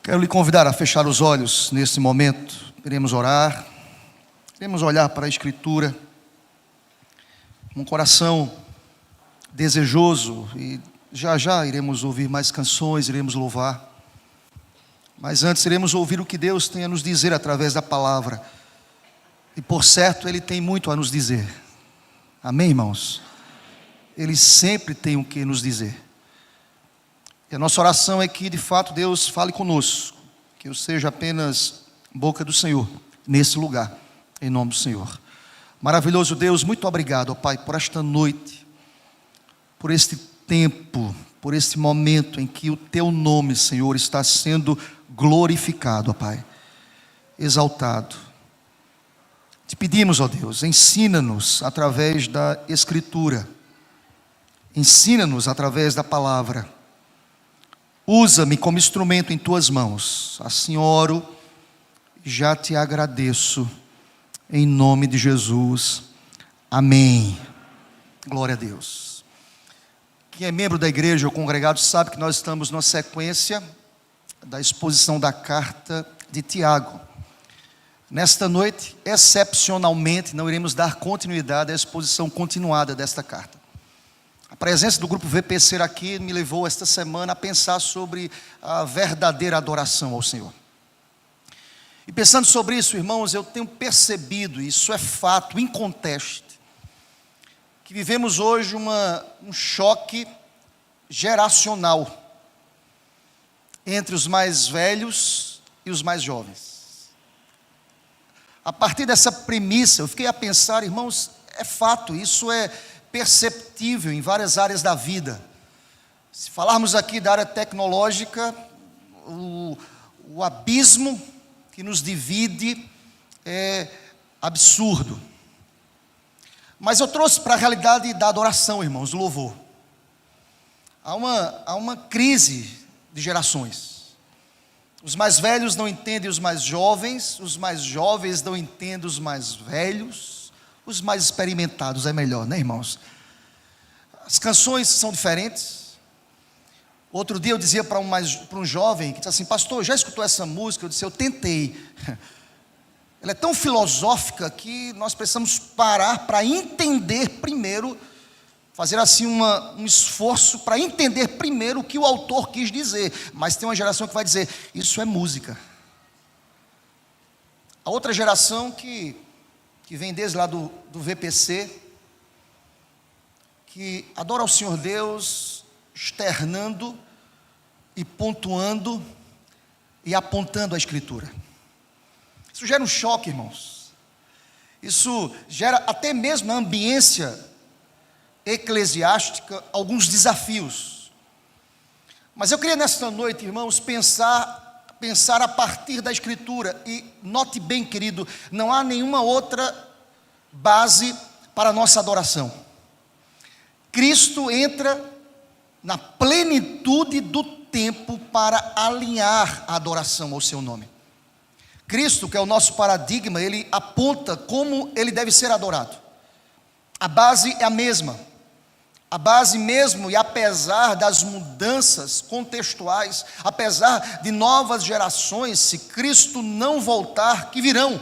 Quero lhe convidar a fechar os olhos nesse momento. Iremos orar, iremos olhar para a Escritura, um coração desejoso, e já iremos ouvir mais canções, iremos louvar. Mas antes iremos ouvir o que Deus tem a nos dizer através da palavra. E por certo, Ele tem muito a nos dizer. Amém, irmãos? Ele sempre tem o que nos dizer. E a nossa oração é que de fato Deus fale conosco, que eu seja apenas boca do Senhor nesse lugar, em nome do Senhor. Maravilhoso Deus, muito obrigado, ó Pai, por esta noite, por este tempo, por este momento em que o Teu nome, Senhor, está sendo glorificado, ó Pai, exaltado. Te pedimos, ó Deus, ensina-nos através da Escritura, ensina-nos através da palavra. Usa-me como instrumento em Tuas mãos. Assim oro, já Te agradeço, em nome de Jesus, amém. Glória a Deus. Quem é membro da igreja ou congregado sabe que nós estamos numa sequência da exposição da carta de Tiago. Nesta noite, excepcionalmente, não iremos dar continuidade à exposição continuada desta carta. A presença do grupo VPC aqui me levou esta semana a pensar sobre a verdadeira adoração ao Senhor. E pensando sobre isso, irmãos, eu tenho percebido, isso é fato, inconteste, que vivemos hoje um choque geracional entre os mais velhos e os mais jovens. A partir dessa premissa, eu fiquei a pensar, irmãos, é fato, isso é perceptível em várias áreas da vida. Se falarmos aqui da área tecnológica, o abismo que nos divide é absurdo. Mas eu trouxe para a realidade da adoração, irmãos, do louvor. Há uma crise de gerações. Os mais velhos não entendem os mais jovens não entendem os mais velhos. Os mais experimentados é melhor, né, irmãos? As canções são diferentes. Outro dia eu dizia para um jovem que disse assim: pastor, já escutou essa música? Eu disse: eu tentei. Ela é tão filosófica que nós precisamos parar para entender primeiro, fazer assim um esforço para entender primeiro o que o autor quis dizer. Mas tem uma geração que vai dizer: isso é música. A outra geração que vem desde lá do VPC, que adora ao Senhor Deus, externando e pontuando e apontando a Escritura. Isso gera um choque, irmãos. Isso gera até mesmo na ambiência eclesiástica alguns desafios. Mas eu queria nesta noite, irmãos, pensar a partir da Escritura. E note bem, querido, não há nenhuma outra base para a nossa adoração. Cristo entra na plenitude do tempo para alinhar a adoração ao seu nome. Cristo, que é o nosso paradigma, ele aponta como ele deve ser adorado. A base é a mesma. A base mesmo, e apesar das mudanças contextuais, apesar de novas gerações, se Cristo não voltar, que virão,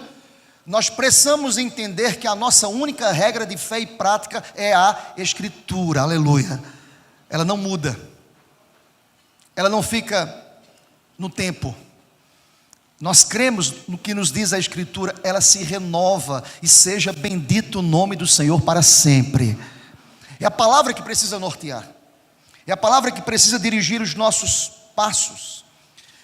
nós precisamos entender que a nossa única regra de fé e prática é a Escritura, aleluia. Ela não muda, ela não fica no tempo. Nós cremos no que nos diz a Escritura, ela se renova, e seja bendito o nome do Senhor para sempre. É a palavra que precisa nortear, é a palavra que precisa dirigir os nossos passos.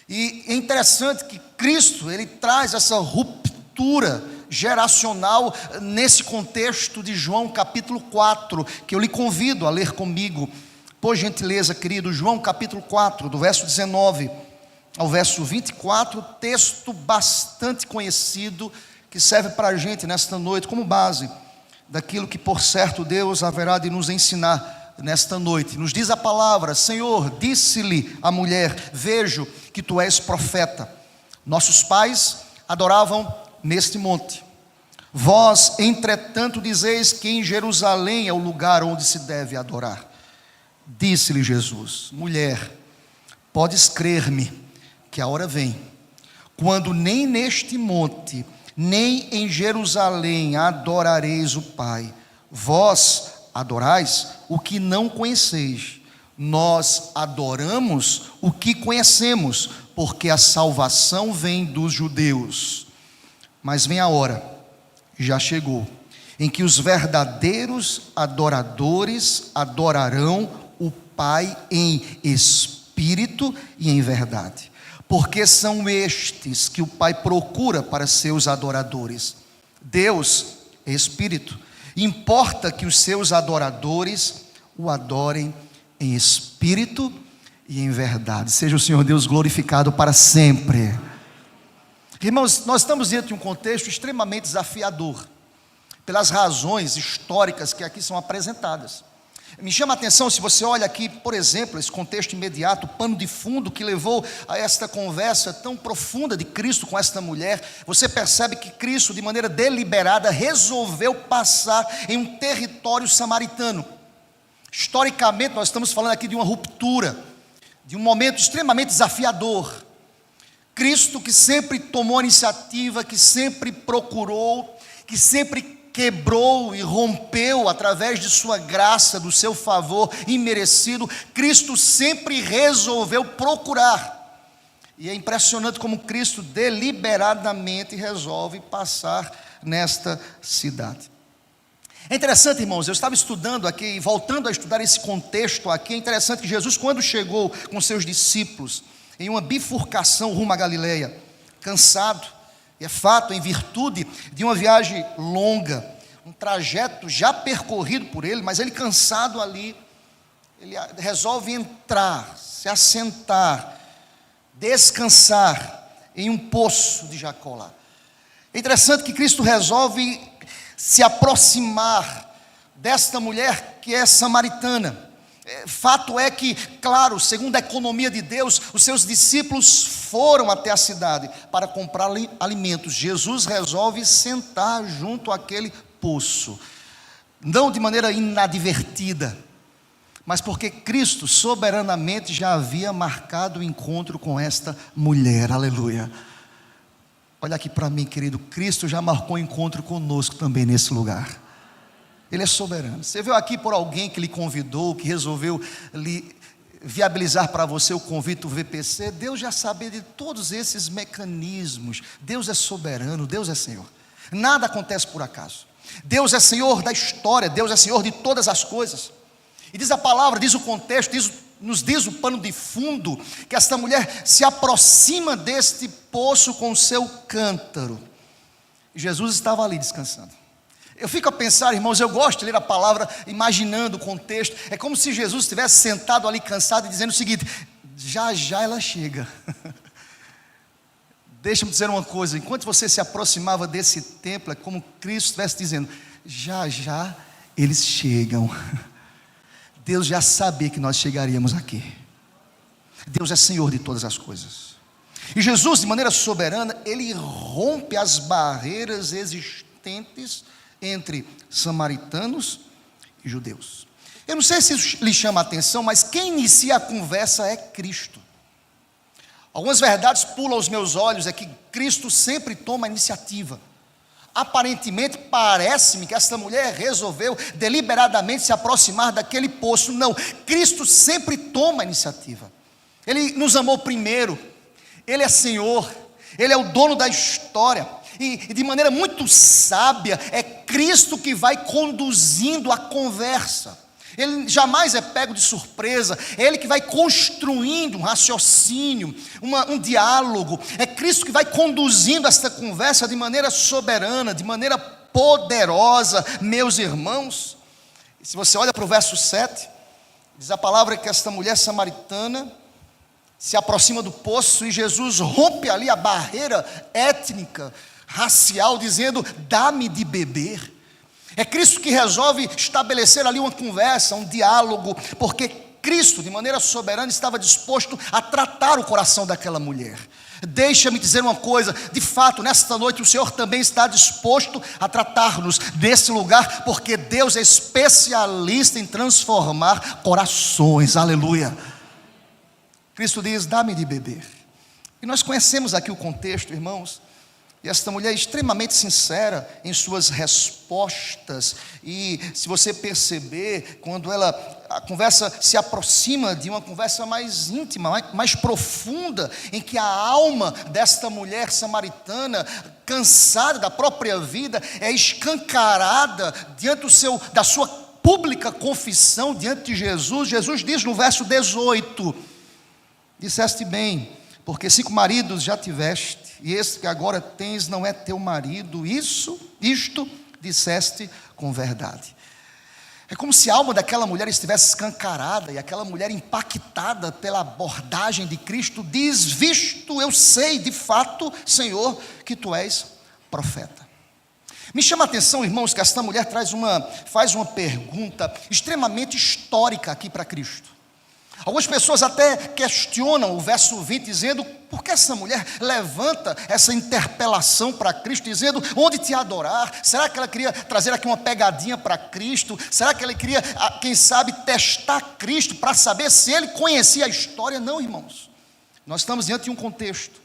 E é interessante que Cristo, ele traz essa ruptura geracional nesse contexto de João capítulo 4, que eu lhe convido a ler comigo, por gentileza, querido. João capítulo 4, do verso 19 ao verso 24, texto bastante conhecido, que serve para a gente nesta noite como base daquilo que por certo Deus haverá de nos ensinar nesta noite. Nos diz a palavra: Senhor, disse-lhe a mulher: vejo que tu és profeta. Nossos pais adoravam neste monte. Vós, entretanto, dizeis que em Jerusalém é o lugar onde se deve adorar. Disse-lhe Jesus: mulher, podes crer-me, que a hora vem, quando nem neste monte, nem em Jerusalém adorareis o Pai. Vós adorais o que não conheceis, nós adoramos o que conhecemos, porque a salvação vem dos judeus. Mas vem a hora, já chegou, em que os verdadeiros adoradores adorarão o Pai em espírito e em verdade, porque são estes que o Pai procura para seus adoradores. Deus é espírito, importa que os seus adoradores o adorem em espírito e em verdade. Seja o Senhor Deus glorificado para sempre. Irmãos, nós estamos diante de um contexto extremamente desafiador, pelas razões históricas que aqui são apresentadas. Me chama a atenção, se você olha aqui, por exemplo, esse contexto imediato, o pano de fundo que levou a esta conversa tão profunda de Cristo com esta mulher, você percebe que Cristo, de maneira deliberada, resolveu passar em um território samaritano. Historicamente, nós estamos falando aqui de uma ruptura, de um momento extremamente desafiador. Cristo, que sempre tomou a iniciativa, que sempre procurou, que sempre quebrou e rompeu através de sua graça, do seu favor imerecido, Cristo sempre resolveu procurar. E é impressionante como Cristo deliberadamente resolve passar nesta cidade. É interessante, irmãos, eu estava estudando aqui, voltando a estudar esse contexto aqui, é interessante que Jesus, quando chegou com seus discípulos em uma bifurcação rumo à Galileia, cansado, e é fato, em virtude de uma viagem longa, um trajeto já percorrido por ele, mas ele cansado ali, ele resolve entrar, se assentar, descansar em um poço de Jacó lá. É interessante que Cristo resolve se aproximar desta mulher que é samaritana. Fato é que, claro, segundo a economia de Deus, os seus discípulos foram até a cidade para comprar alimentos. Jesus resolve sentar junto àquele poço, não de maneira inadvertida, mas porque Cristo soberanamente já havia marcado o encontro com esta mulher. Aleluia. Olha aqui para mim, querido, Cristo já marcou o encontro conosco também nesse lugar. Ele é soberano. Você veio aqui por alguém que lhe convidou, que resolveu lhe viabilizar para você o convite do VPC. Deus já sabia de todos esses mecanismos. Deus é soberano, Deus é Senhor. Nada acontece por acaso. Deus é Senhor da história, Deus é Senhor de todas as coisas. E diz a palavra, diz o contexto, nos diz o pano de fundo, que esta mulher se aproxima deste poço com o seu cântaro. E Jesus estava ali descansando. Eu fico a pensar, irmãos, eu gosto de ler a palavra imaginando o contexto. É como se Jesus estivesse sentado ali cansado e dizendo o seguinte: já já ela chega. Deixa-me dizer uma coisa, enquanto você se aproximava desse templo, é como Cristo estivesse dizendo: já já eles chegam. Deus já sabia que nós chegaríamos aqui. Deus é Senhor de todas as coisas. E Jesus, de maneira soberana, Ele rompe as barreiras existentes entre samaritanos e judeus. Eu não sei se isso lhe chama a atenção, mas quem inicia a conversa é Cristo. Algumas verdades pulam aos meus olhos, é que Cristo sempre toma a iniciativa. Aparentemente parece-me que esta mulher resolveu deliberadamente se aproximar daquele poço. Não, Cristo sempre toma a iniciativa. Ele nos amou primeiro, Ele é Senhor, Ele é o dono da história. E de maneira muito sábia, é Cristo que vai conduzindo a conversa. Ele jamais é pego de surpresa, é Ele que vai construindo um raciocínio, um diálogo. É Cristo que vai conduzindo esta conversa de maneira soberana, de maneira poderosa, meus irmãos. E se você olha para o verso 7, diz a palavra que esta mulher samaritana se aproxima do poço e Jesus rompe ali a barreira étnica, racial, dizendo: dá-me de beber. É Cristo que resolve estabelecer ali uma conversa, um diálogo, porque Cristo, de maneira soberana, estava disposto a tratar o coração daquela mulher. Deixa-me dizer uma coisa, de fato, nesta noite o Senhor também está disposto a tratar-nos desse lugar, porque Deus é especialista em transformar corações. Aleluia. Cristo diz: dá-me de beber. E nós conhecemos aqui o contexto, irmãos. E esta mulher é extremamente sincera em suas respostas. E se você perceber, quando a conversa se aproxima de uma conversa mais íntima, mais profunda, em que a alma desta mulher samaritana, cansada da própria vida, é escancarada diante da sua pública confissão diante de Jesus. Jesus diz no verso 18: disseste bem, porque 5 maridos já tiveste, e esse que agora tens não é teu marido. Isto disseste com verdade. É como se a alma daquela mulher estivesse escancarada, e aquela mulher impactada pela abordagem de Cristo diz: visto, eu sei de fato, Senhor, que tu és profeta. Me chama a atenção, irmãos, que esta mulher faz uma pergunta extremamente histórica aqui para Cristo. Algumas pessoas até questionam o verso 20, dizendo: por que essa mulher levanta essa interpelação para Cristo, dizendo onde te adorar? Será que ela queria trazer aqui uma pegadinha para Cristo? Será que ela queria, quem sabe, testar Cristo para saber se ele conhecia a história? Não, irmãos, nós estamos diante de um contexto.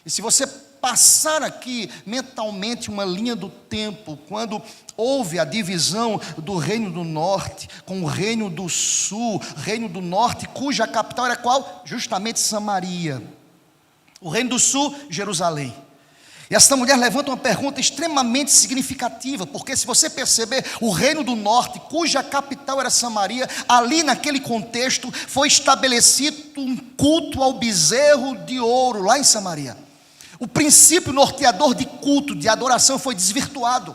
E se você passar aqui mentalmente uma linha do tempo, quando houve a divisão do reino do norte com o reino do sul, reino do norte, cuja capital era qual? Justamente Samaria. O reino do sul, Jerusalém. E esta mulher levanta uma pergunta extremamente significativa, porque se você perceber, o reino do norte, cuja capital era Samaria, ali naquele contexto foi estabelecido um culto ao bezerro de ouro, lá em Samaria. O princípio norteador de culto, de adoração, foi desvirtuado.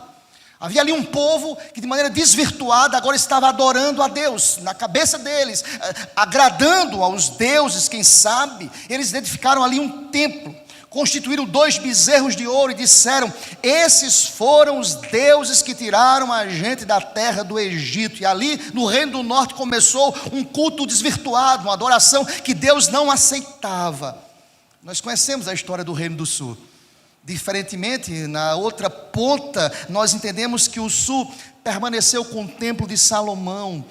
Havia ali um povo que de maneira desvirtuada agora estava adorando a Deus, na cabeça deles, agradando aos deuses, quem sabe. Eles edificaram ali um templo, constituíram 2 bezerros de ouro e disseram: esses foram os deuses que tiraram a gente da terra do Egito. E ali no reino do norte começou um culto desvirtuado, uma adoração que Deus não aceitava. Nós conhecemos a história do reino do sul. Diferentemente, na outra ponta, nós entendemos que o sul permaneceu com o templo de Salomão.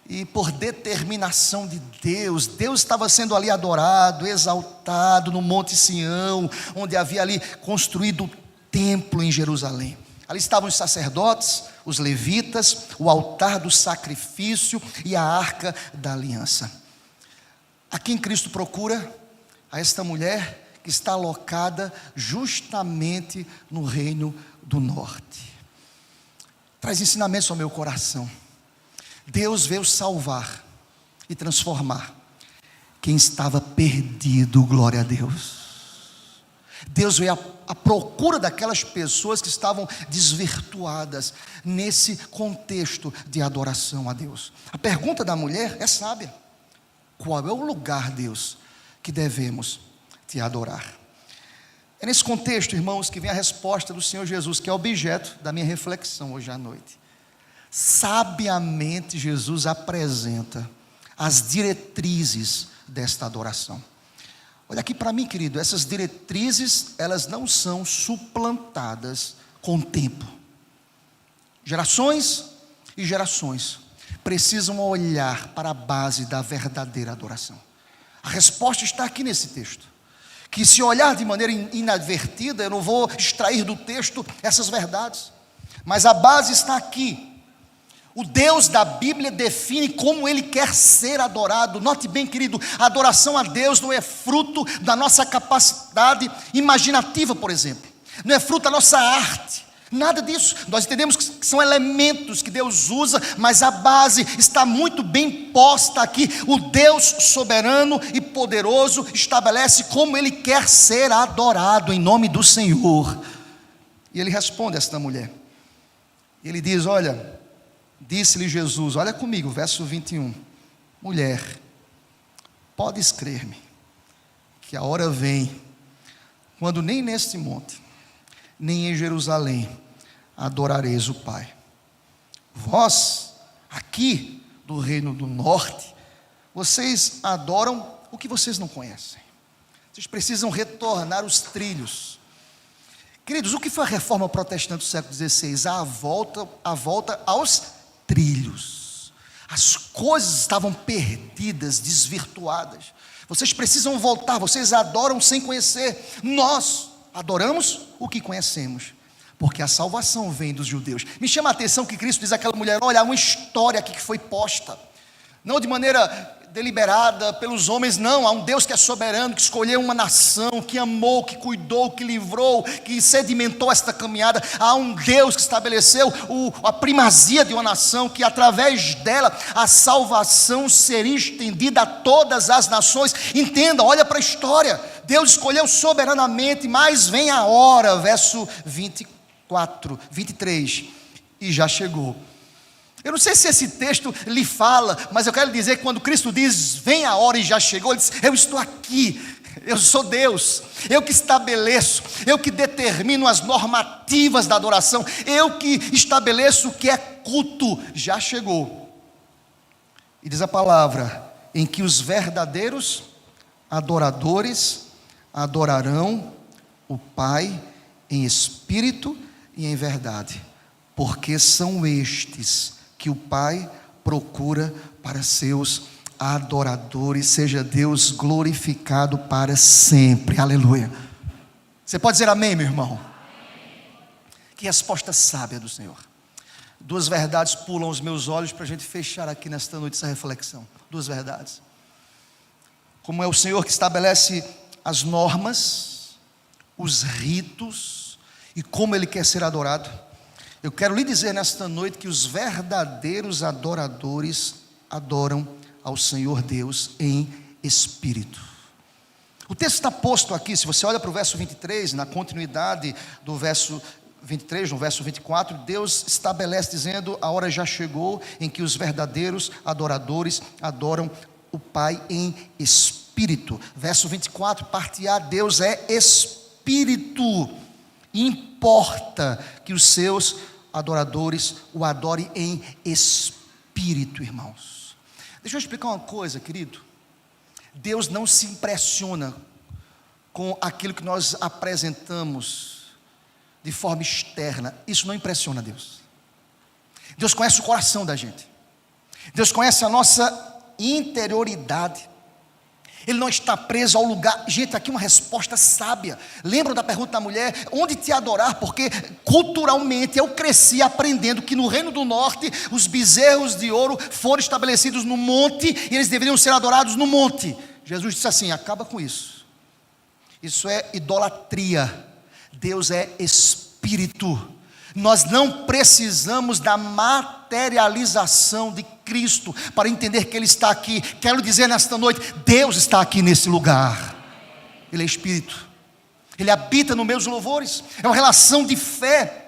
E por determinação de Deus, Deus estava sendo ali adorado, exaltado no Monte Sião, onde havia ali construído o templo em Jerusalém. Ali estavam os sacerdotes, os levitas, o altar do sacrifício e a arca da aliança. A quem Cristo procura? A esta mulher que está alocada justamente no reino do norte. Traz ensinamentos ao meu coração. Deus veio salvar e transformar quem estava perdido, glória a Deus. Deus veio à procura daquelas pessoas que estavam desvirtuadas nesse contexto de adoração a Deus. A pergunta da mulher é sábia: qual é o lugar, Deus, que devemos te adorar? É nesse contexto, irmãos, que vem a resposta do Senhor Jesus, que é objeto da minha reflexão hoje à noite. Sabiamente Jesus apresenta as diretrizes desta adoração. Olha aqui para mim, querido, essas diretrizes, elas não são suplantadas com o tempo. Gerações e gerações precisam olhar para a base da verdadeira adoração. A resposta está aqui nesse texto, que se olhar de maneira inadvertida, eu não vou extrair do texto essas verdades, mas a base está aqui. O Deus da Bíblia define como Ele quer ser adorado. Note bem, querido, a adoração a Deus não é fruto da nossa capacidade imaginativa, por exemplo, não é fruto da nossa arte, nada disso. Nós entendemos que são elementos que Deus usa, mas a base está muito bem posta aqui. O Deus soberano e poderoso estabelece como Ele quer ser adorado, em nome do Senhor. E Ele responde a esta mulher. Ele diz: olha, disse-lhe Jesus, olha comigo, verso 21. Mulher, podes crer-me, que a hora vem, quando nem neste monte, nem em Jerusalém, adorareis o Pai. Vós, aqui do reino do norte, vocês adoram o que vocês não conhecem. Vocês precisam retornar os trilhos. Queridos, o que foi a reforma protestante do século XVI? A volta aos trilhos, as coisas estavam perdidas, desvirtuadas. Vocês precisam voltar, vocês adoram sem conhecer. Nós adoramos o que conhecemos, porque a salvação vem dos judeus. Me chama a atenção que Cristo diz àquela mulher: olha, há uma história aqui que foi posta, não de maneira deliberada pelos homens, não. Há um Deus que é soberano, que escolheu uma nação, que amou, que cuidou, que livrou, que sedimentou esta caminhada. Há um Deus que estabeleceu a primazia de uma nação, que através dela a salvação seria estendida a todas as nações. Entenda, olha para a história. Deus escolheu soberanamente, mas vem a hora, verso 23, e já chegou. Eu não sei se esse texto lhe fala, mas eu quero dizer que quando Cristo diz, vem a hora e já chegou, Ele diz, eu estou aqui, eu sou Deus, eu que estabeleço, eu que determino as normativas da adoração, eu que estabeleço o que é culto, já chegou. E diz a palavra, em que os verdadeiros adoradores adorarão o Pai em espírito e em verdade, porque são estes que o Pai procura para seus adoradores. Seja Deus glorificado para sempre, aleluia. Você pode dizer amém, meu irmão? Que resposta sábia do Senhor. Duas verdades pulam aos meus olhos para a gente fechar aqui nesta noite essa reflexão. Duas verdades. Como é o Senhor que estabelece as normas, os ritos e como Ele quer ser adorado. Eu quero lhe dizer nesta noite que os verdadeiros adoradores adoram ao Senhor Deus em espírito. O texto está posto aqui, se você olha para o verso 23, na continuidade do verso 23, no verso 24, Deus estabelece dizendo, a hora já chegou em que os verdadeiros adoradores adoram o Pai em espírito. Verso 24, parte A, Deus é espírito, importa que os seus adoradores o adorem em espírito, irmãos. Deixa eu explicar uma coisa, querido. Deus não se impressiona com aquilo que nós apresentamos de forma externa. Isso não impressiona Deus. Deus conhece o coração da gente. Deus conhece a nossa interioridade. Ele não está preso ao lugar. Gente, aqui uma resposta sábia. Lembram da pergunta da mulher? Onde te adorar? Porque culturalmente eu cresci aprendendo que no Reino do Norte os bezerros de ouro foram estabelecidos no monte e eles deveriam ser adorados no monte. Jesus disse assim, acaba com isso. Isso é idolatria. Deus é espírito. Nós não precisamos da materialização de Cristo para entender que Ele está aqui. Quero dizer nesta noite, Deus está aqui nesse lugar. Ele é Espírito. Ele habita nos meus louvores. É uma relação de fé.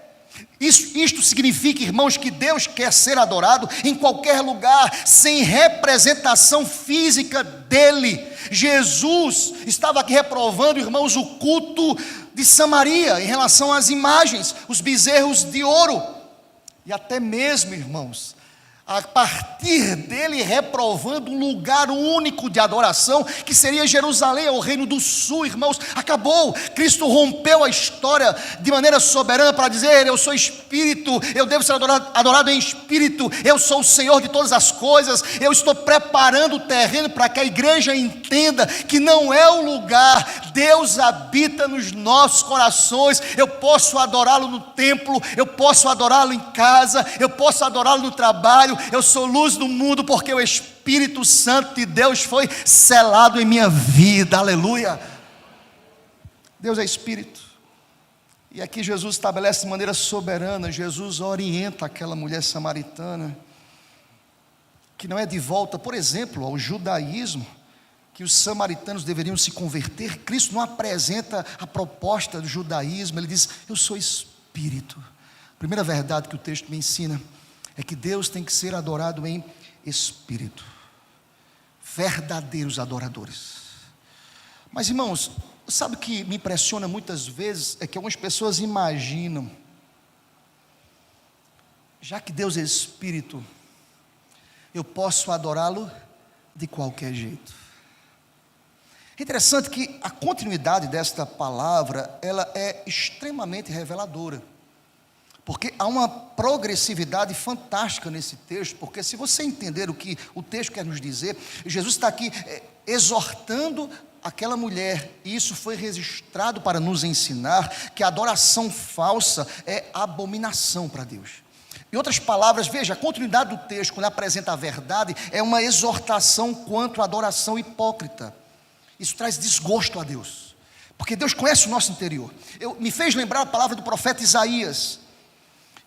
Isto significa, irmãos, que Deus quer ser adorado em qualquer lugar, sem representação física dEle. Jesus estava aqui reprovando, irmãos, o culto de Samaria em relação às imagens, os bezerros de ouro. E até mesmo, irmãos, a partir dele reprovando um lugar único de adoração, que seria Jerusalém, o reino do sul, irmãos. Acabou, Cristo rompeu a história de maneira soberana para dizer, eu sou espírito, eu devo ser adorado em espírito, eu sou o Senhor de todas as coisas, eu estou preparando o terreno para que a igreja entenda que não é o lugar, Deus habita nos nossos corações. Eu posso adorá-lo no templo, eu posso adorá-lo em casa, eu posso adorá-lo no trabalho. Eu sou luz do mundo porque o Espírito Santo de Deus foi selado em minha vida, aleluia. Deus é Espírito. E aqui Jesus estabelece de maneira soberana, Jesus orienta aquela mulher samaritana, que não é de volta, por exemplo, ao judaísmo, que os samaritanos deveriam se converter. Cristo não apresenta a proposta do judaísmo, Ele diz, eu sou Espírito. A primeira verdade que o texto me ensina é que Deus tem que ser adorado em espírito. Verdadeiros adoradores. Mas, irmãos, sabe o que me impressiona muitas vezes? É que algumas pessoas imaginam, já que Deus é espírito, eu posso adorá-lo de qualquer jeito. É interessante que a continuidade desta palavra, ela é extremamente reveladora. Porque há uma progressividade fantástica nesse texto, porque se você entender o que o texto quer nos dizer, Jesus está aqui exortando aquela mulher, e isso foi registrado para nos ensinar que a adoração falsa é abominação para Deus. Em outras palavras, veja, a continuidade do texto, quando apresenta a verdade, é uma exortação quanto à adoração hipócrita. Isso traz desgosto a Deus, porque Deus conhece o nosso interior. Me fez lembrar a palavra do profeta Isaías.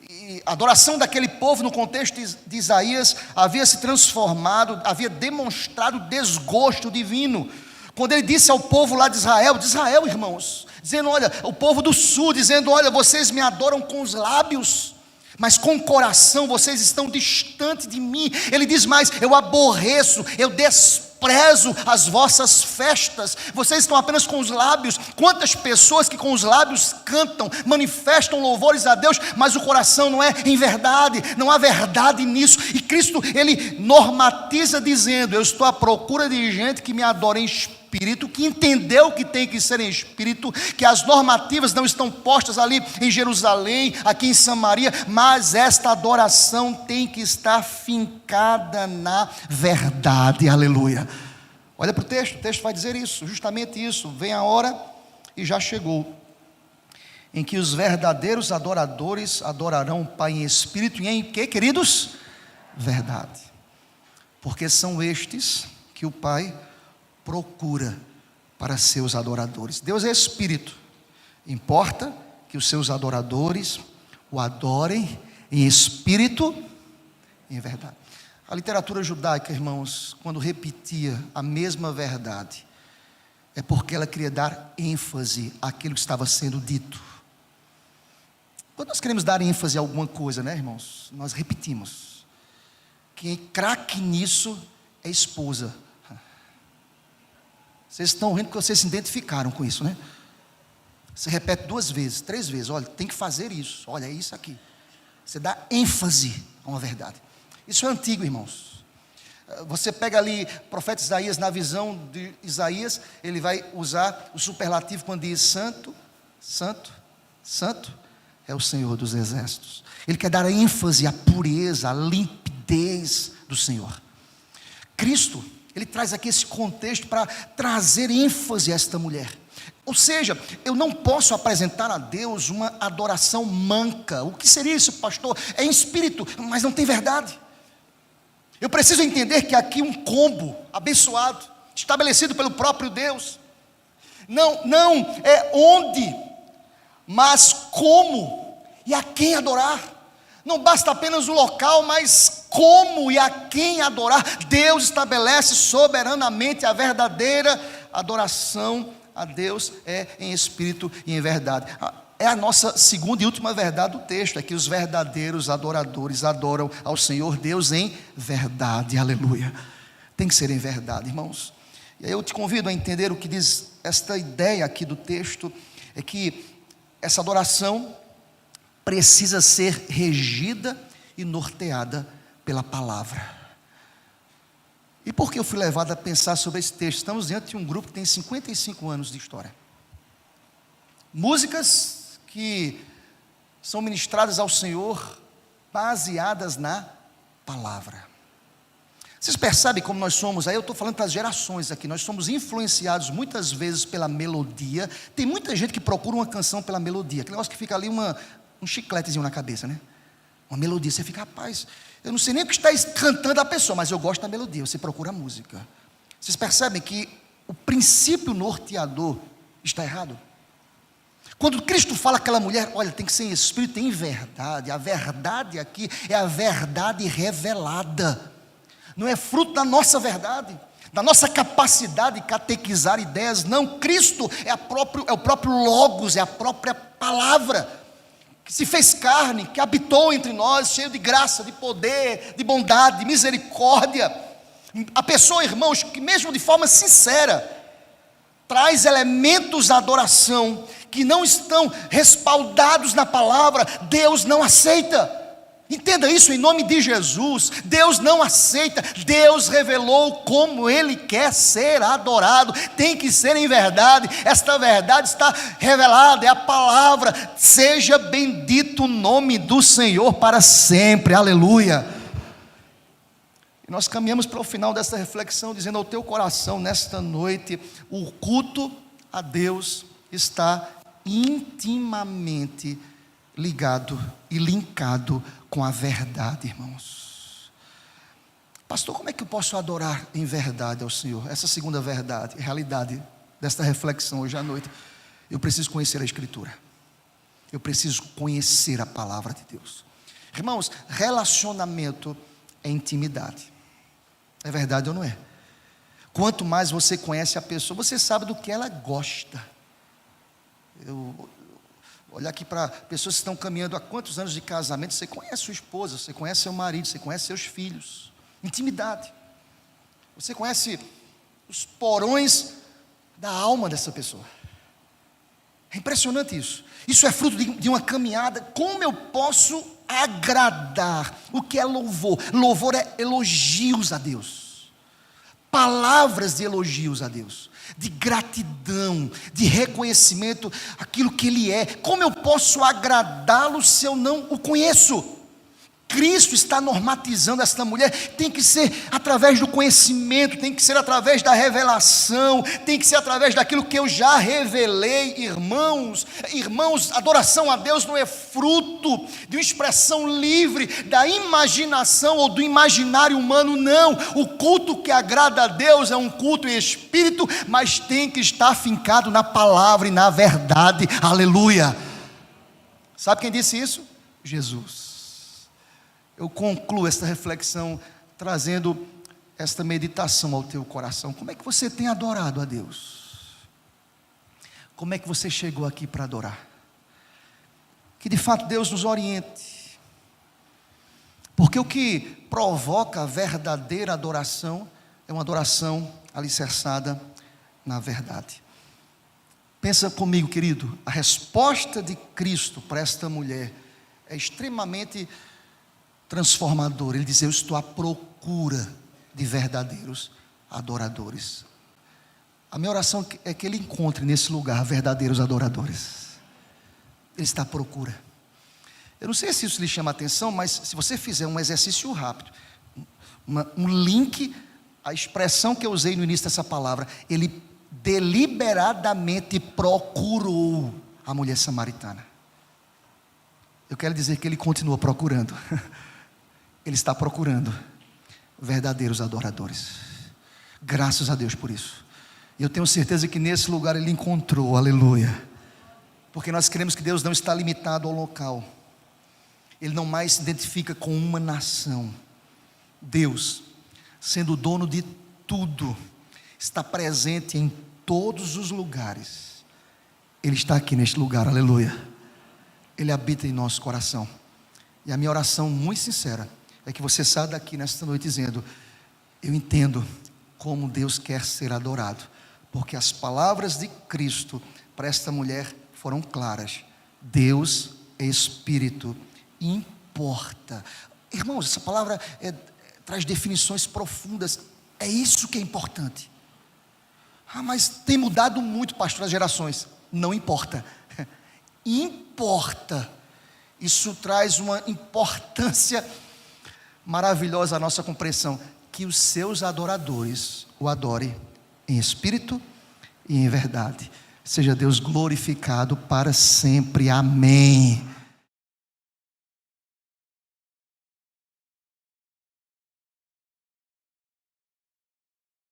E a adoração daquele povo no contexto de Isaías havia se transformado, havia demonstrado desgosto divino. Quando ele disse ao povo lá de Israel, irmãos, dizendo, olha, o povo do sul, dizendo, olha, vocês me adoram com os lábios, mas com o coração vocês estão distantes de mim. Ele diz mais, eu aborreço, eu desprezo as vossas festas, vocês estão apenas com os lábios. Quantas pessoas que com os lábios cantam, manifestam louvores a Deus, mas o coração não é em verdade, não há verdade nisso. E Cristo, ele normatiza dizendo, eu estou à procura de gente que me adora em espírito, que entendeu que tem que ser em espírito, que as normativas não estão postas ali em Jerusalém, aqui em Samaria, mas esta adoração tem que estar fincada na verdade, aleluia. Olha para o texto vai dizer isso, justamente isso, vem a hora e já chegou, em que os verdadeiros adoradores adorarão o Pai em espírito e em que, queridos? Verdade, porque são estes que o Pai procura para seus adoradores. Deus é espírito, importa que os seus adoradores o adorem em espírito e em verdade. A literatura judaica, irmãos, quando repetia a mesma verdade, é porque ela queria dar ênfase àquilo que estava sendo dito. Quando nós queremos dar ênfase a alguma coisa, né, irmãos, nós repetimos. Quem é craque nisso é a esposa. Vocês estão rindo porque vocês se identificaram com isso, né? Você repete 2 vezes, 3 vezes, olha, tem que fazer isso, olha, é isso aqui. Você dá ênfase a uma verdade. Isso é antigo, irmãos. Você pega ali o profeta Isaías, na visão de Isaías, ele vai usar o superlativo quando diz santo, santo, santo é o Senhor dos exércitos. Ele quer dar ênfase à pureza, à limpidez do Senhor. Cristo, ele traz aqui esse contexto para trazer ênfase a esta mulher. Ou seja, eu não posso apresentar a Deus uma adoração manca. O que seria isso, pastor? É em espírito, mas não tem verdade. Eu preciso entender que aqui um combo abençoado, estabelecido pelo próprio Deus. Não é onde, mas como e a quem adorar. Não basta apenas o local, mas como e a quem adorar. Deus estabelece soberanamente a verdadeira adoração a Deus é em espírito e em verdade. É a nossa segunda e última verdade do texto, é que os verdadeiros adoradores adoram ao Senhor Deus em verdade, aleluia. Tem que ser em verdade, irmãos. E aí eu te convido a entender o que diz esta ideia aqui do texto, é que essa adoração precisa ser regida e norteada pela palavra. E por que eu fui levado a pensar sobre esse texto? Estamos diante de um grupo que tem 55 anos de história. Músicas que são ministradas ao Senhor baseadas na palavra. Vocês percebem como nós somos? Aí eu estou falando das gerações aqui. Nós somos influenciados muitas vezes pela melodia. Tem muita gente que procura uma canção pela melodia. Aquele negócio que fica ali um chicletezinho na cabeça, né? Uma melodia, você fica, rapaz, eu não sei nem o que está cantando a pessoa, mas eu gosto da melodia, você procura a música. Vocês percebem que o princípio norteador está errado? Quando Cristo fala àquela mulher, olha, tem que ser em espírito e em verdade. A verdade aqui é a verdade revelada. Não é fruto da nossa verdade, da nossa capacidade de catequizar ideias. Não, Cristo é o próprio Logos, é a própria palavra que se fez carne, que habitou entre nós, cheio de graça, de poder, de bondade, de misericórdia. A pessoa, irmãos, que mesmo de forma sincera, traz elementos da adoração que não estão respaldados na palavra, Deus não aceita. Entenda isso em nome de Jesus. Deus não aceita. Deus revelou como Ele quer ser adorado. Tem que ser em verdade. Esta verdade está revelada, é a palavra. Seja bendito o nome do Senhor para sempre. Aleluia. E nós caminhamos para o final desta reflexão, dizendo ao teu coração, nesta noite, o culto a Deus está intimamente ligado e linkado com a verdade, irmãos. Pastor, como é que eu posso adorar em verdade ao Senhor? Essa segunda verdade, realidade desta reflexão hoje à noite. Eu preciso conhecer a Escritura. Eu preciso conhecer a palavra de Deus. Irmãos, relacionamento é intimidade. É verdade ou não é? Quanto mais você conhece a pessoa, você sabe do que ela gosta. Olhar aqui para pessoas que estão caminhando há quantos anos de casamento, você conhece sua esposa, você conhece seu marido, você conhece seus filhos. Intimidade. Você conhece os porões da alma dessa pessoa. É impressionante isso. Isso é fruto de uma caminhada. Como eu posso agradar? O que é louvor? Louvor é elogios a Deus. Palavras de elogios a Deus, de gratidão, de reconhecimento, aquilo que Ele é. Como eu posso agradá-lo se eu não o conheço? Cristo está normatizando esta mulher. Tem que ser através do conhecimento, tem que ser através da revelação, tem que ser através daquilo que eu já revelei. Irmãos, adoração a Deus não é fruto de uma expressão livre da imaginação ou do imaginário humano, não. O culto que agrada a Deus é um culto em espírito, mas tem que estar fincado na palavra e na verdade. Aleluia. Sabe quem disse isso? Jesus. Eu concluo esta reflexão trazendo esta meditação ao teu coração. Como é que você tem adorado a Deus? Como é que você chegou aqui para adorar? Que de fato Deus nos oriente. Porque o que provoca a verdadeira adoração é uma adoração alicerçada na verdade. Pensa comigo, querido, a resposta de Cristo para esta mulher é extremamente transformador. Ele diz: eu estou à procura de verdadeiros adoradores. A minha oração é que Ele encontre nesse lugar verdadeiros adoradores. Ele está à procura. Eu não sei se isso lhe chama a atenção, mas se você fizer um exercício rápido, um link à expressão que eu usei no início dessa palavra, Ele deliberadamente procurou a mulher samaritana. Eu quero dizer que Ele continua procurando. Ele está procurando verdadeiros adoradores. Graças a Deus por isso. E eu tenho certeza que nesse lugar Ele encontrou, aleluia. Porque nós cremos que Deus não está limitado ao local. Ele não mais se identifica com uma nação. Deus, sendo o dono de tudo, está presente em todos os lugares. Ele está aqui neste lugar, aleluia. Ele habita em nosso coração. E a minha oração muito sincera é que você saia daqui nesta noite dizendo: eu entendo como Deus quer ser adorado, porque as palavras de Cristo para esta mulher foram claras. Deus é Espírito, importa. Irmãos, essa palavra traz definições profundas. É isso que é importante. Mas tem mudado muito, pastor, as gerações. Não importa. Importa. Isso traz uma importância maravilhosa à nossa compreensão. Que os seus adoradores o adorem em espírito e em verdade. Seja Deus glorificado para sempre. Amém.